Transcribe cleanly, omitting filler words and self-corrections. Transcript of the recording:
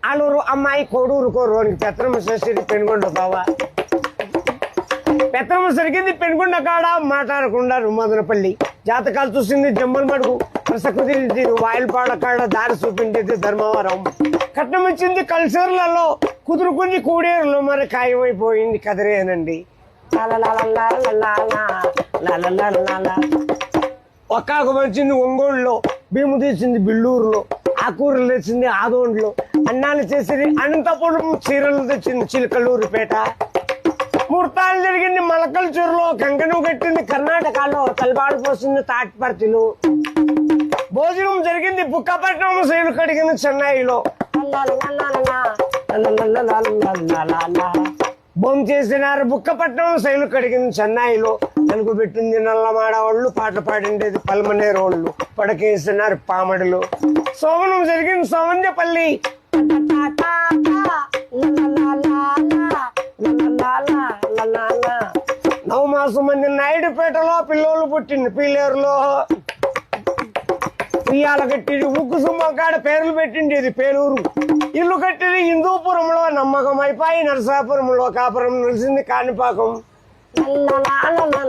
ఆలూరు అమ్మాయి కోడూరు కోరోనికి పెత్తనమ్మ చేసేది పెనుగొండ బావా. పెత్తనమ్మ సరిగింది పెనుగొండ కాడ మాట్లాడకుండా మదనపల్లి. జాతకాలు చూసింది జమ్మల్ మడుగు. ప్రసకుదింది వాయిల్పాడ కాడ దారి చూపించేది ధర్మవరం. కట్నం ఇచ్చింది కల్చర్లలో కుదురుకుంది కూడేరులో మరి ఖాయమైపోయింది కదిరేనండి. ఒక్కాకు వచ్చింది ఒంగోలులో, భీము తీసింది బిల్లూరులో, ఆకూరలు తెచ్చింది ఆదోండ్లో, అన్నాలు చేసింది అనంతపురం, చీరలు తెచ్చింది చిలకలూరుపేట. ముహూర్తాలు జరిగింది మలకల్చూరులో, కంకణం కట్టింది కర్ణాటకలో, తలబాడు పోసింది తాటిపర్తిలో. భోజనం జరిగింది బుక్కపట్నం, శైలు కడిగింది చెన్నైలో. బొమ్మ చేసినారు బుక్కపట్నం, శైలు కడిగింది చెన్నైలో. తెలుగు పెట్టింది నల్లమాడవాళ్ళు, పాటలు పాడిండేది పల్మనేరోళ్ళు, పడకేసినారు పామడులు. సోమనం జరిగింది సోమంజపల్లి. నవమాసం మంది నాయుడుపేటలో, పిల్లోళ్ళు పుట్టింది పీలేరులో. ఉయ్యాల కట్టింది ఉగ్గు సుమ్మకాడ, పేర్లు పెట్టిండేది పేలూరు. ఇల్లు కట్టింది హిందూపురంలో, నమ్మకం అయిపోయి నరసాపురంలో, కాపురం నిలిచింది కాణిపాకం.